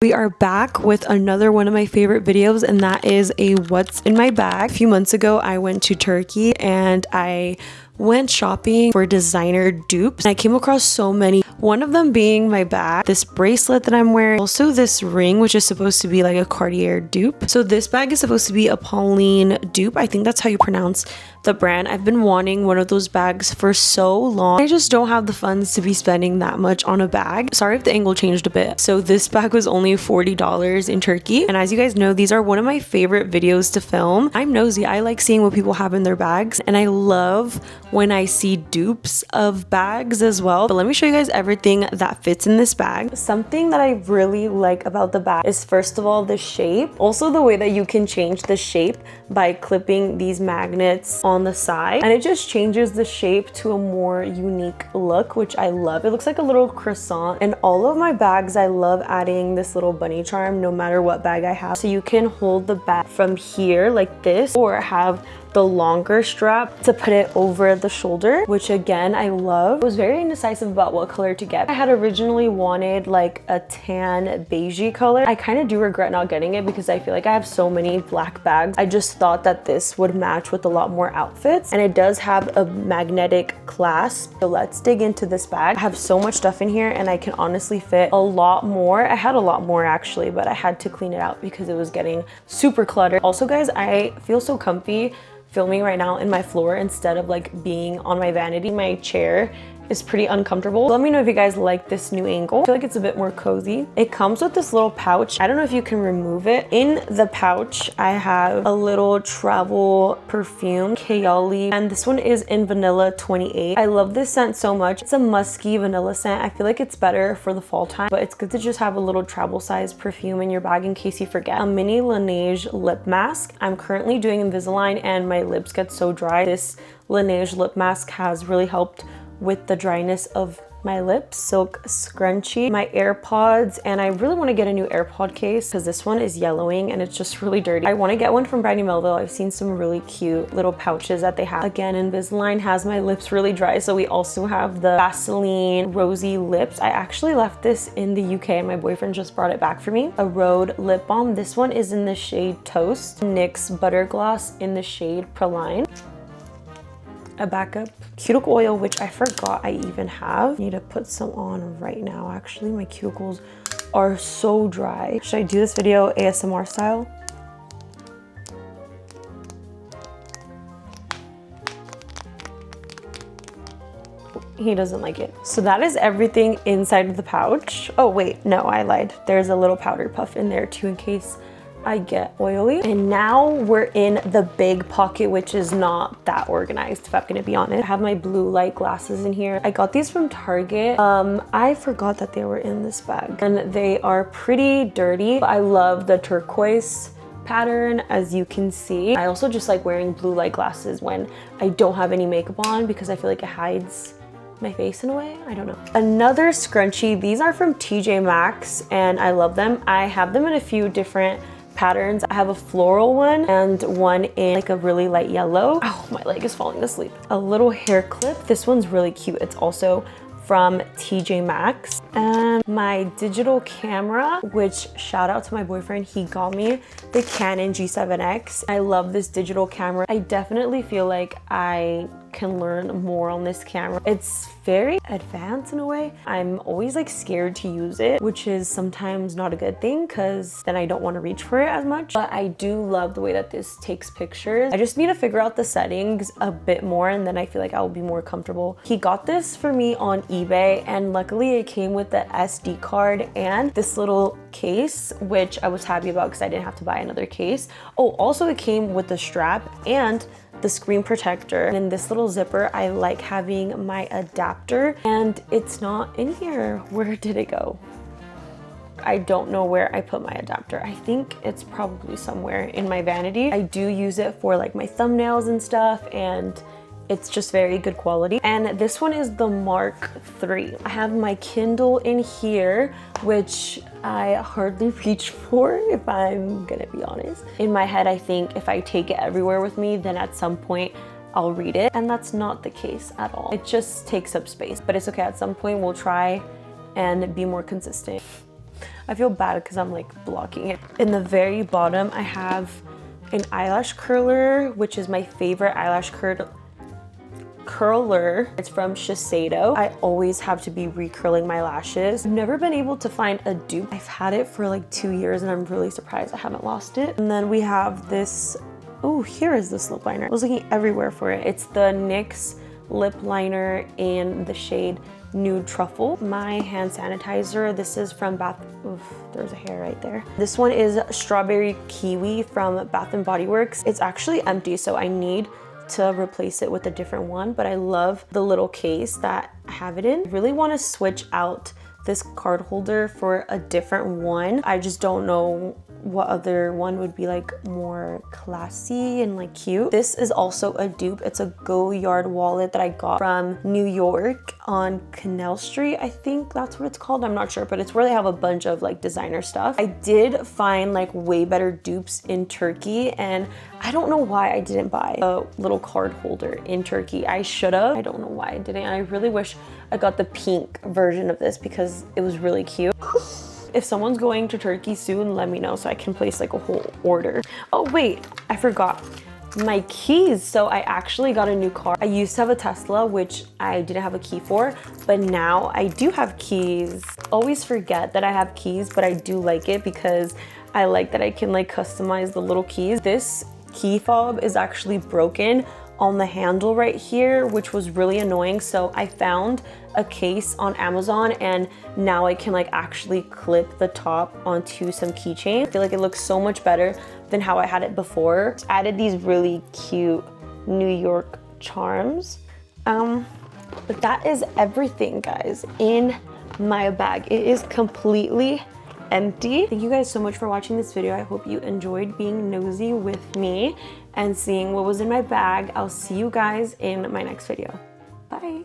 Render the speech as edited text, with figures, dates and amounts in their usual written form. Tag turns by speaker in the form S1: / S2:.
S1: We are back with another one of my favorite videos, and that is a what's in my bag. A few months ago, I went to Turkey and I went shopping for designer dupes. I came across so many, one of them being my bag, this bracelet that I'm wearing, also this ring, which is supposed to be like a Cartier dupe. So this bag is supposed to be a Pauline dupe. I think that's how you pronounce the brand. I've been wanting one of those bags for so long. I just don't have the funds to be spending that much on a bag. Sorry if the angle changed a bit. So this bag was only $40 in Turkey. And as you guys know, these are one of my favorite videos to film. I'm nosy. I like seeing what people have in their bags. And I love when I see dupes of bags as well. But let me show you guys everything that fits in this bag. Something that I really like about the bag is, first of all, the shape. Also the way that you can change the shape by clipping these magnets on the side, and it just changes the shape to a more unique look, which I love. It looks like a little croissant. And all of my bags, I love adding this little bunny charm no matter what bag I have. So you can hold the bag from here like this, or have the longer strap to put it over the shoulder, which again I love. I was very indecisive about what color to get. I had originally wanted like a tan beigey color. I kind of do regret not getting it because I feel like I have so many black bags. I just thought that this would match with a lot more outfits, and it does have a magnetic clasp. So let's dig into this bag. I have so much stuff in here and I can honestly fit a lot more. I had a lot more actually, but I had to clean it out because it was getting super cluttered. Also guys, I feel so comfy filming right now in my floor instead of like being on my vanity. My chair is pretty uncomfortable. Let me know if you guys like this new angle. I feel like it's a bit more cozy. It comes with this little pouch. I don't know if you can remove it. In the pouch, I have a little travel perfume, Kayali, and this one is in vanilla 28. I love this scent so much. It's a musky vanilla scent. I feel like it's better for the fall time, but it's good to just have a little travel size perfume in your bag in case you forget. A mini Laneige lip mask. I'm currently doing Invisalign and my lips get so dry. This Laneige lip mask has really helped with the dryness of my lips. Silk scrunchie, my AirPods, and I really want to get a new AirPod case because this one is yellowing and it's just really dirty. I want to get one from Brandy Melville. I've seen some really cute little pouches that they have. Again, Invisalign has my lips really dry, so we also have the Vaseline Rosy Lips. I actually left this in the UK and my boyfriend just brought it back for me. A Rhode lip balm. This one is in the shade Toast. NYX Butter Gloss in the shade Praline. A backup cuticle oil, which I forgot I even have. Need to put some on right now. Actually, my cuticles are so dry. Should I do this video ASMR style? He doesn't like it. So that is everything inside of the pouch. Oh wait, no, I lied. There's a little powder puff in there too in case I get oily. And now we're in the big pocket, which is not that organized if I'm gonna be honest. I have my blue light glasses in here. I got these from Target. I forgot that they were in this bag and they are pretty dirty. I love the turquoise pattern, as you can see. I also just like wearing blue light glasses when I don't have any makeup on because I feel like it hides my face in a way. I don't know. Another scrunchie. These are from TJ Maxx and I love them. I have them in a few different patterns. I have a floral one and one in like a really light yellow. Oh, my leg is falling asleep. A little hair clip. This one's really cute. It's also from TJ Maxx. And my digital camera, which shout out to my boyfriend, he got me the Canon G7X. I love this digital camera. I definitely feel like I can learn more on this camera. It's very advanced in a way. I'm always like scared to use it, which is sometimes not a good thing because then I don't want to reach for it as much. But I do love the way that this takes pictures. I just need to figure out the settings a bit more and then I feel like I'll be more comfortable. He got this for me on eBay and luckily it came with the SD card and this little case, which I was happy about because I didn't have to buy another case. Oh, also it came with the strap and the screen protector. And in this little zipper, I like having my adapter and it's not in here. Where did it go? I don't know where I put my adapter. I think it's probably somewhere in my vanity. I do use it for like my thumbnails and stuff and it's just very good quality. And this one is the Mark III. I have my Kindle in here, which I hardly reach for if I'm gonna be honest. In my head, I think if I take it everywhere with me, then at some point I'll read it. And that's not the case at all. It just takes up space, but it's okay. At some point we'll try and be more consistent. I feel bad because I'm like blocking it. In the very bottom, I have an eyelash curler, which is my favorite eyelash curler. It's from Shiseido. I always have to be recurling my lashes. I've never been able to find a dupe. I've had it for like 2 years and I'm really surprised I haven't lost it. And then we have this, oh, here is this lip liner. I was looking everywhere for it. It's the NYX lip liner in the shade Nude Truffle. My hand sanitizer, this is from oof, there's a hair right there. This one is Strawberry Kiwi from Bath & Body Works. It's actually empty, so I need to replace it with a different one, but I love the little case that I have it in. I really want to switch out this card holder for a different one. I just don't know what other one would be like more classy and like cute. This is also a dupe. It's a Go Yard wallet that I got from New York on Canal Street. I think that's what it's called. I'm not sure, but it's where they have a bunch of like designer stuff. I did find like way better dupes in Turkey, and I don't know why I didn't buy a little card holder in Turkey. I should have. I don't know why I didn't. I really wish I got the pink version of this because it was really cute. If someone's going to Turkey soon, let me know so I can place like a whole order. Oh wait, I forgot my keys. So I actually got a new car. I used to have a Tesla, which I didn't have a key for, but now I do have keys. Always forget that I have keys, but I do like it because I like that I can like customize the little keys. This key fob is actually broken on the handle right here, which was really annoying. So I found a case on Amazon and now I can like actually clip the top onto some keychain. I feel like it looks so much better than how I had it before. Just added these really cute New York charms. But that is everything, guys, in my bag. It is completely empty. Thank you guys so much for watching this video. I hope you enjoyed being nosy with me and seeing what was in my bag. I'll see you guys in my next video. Bye.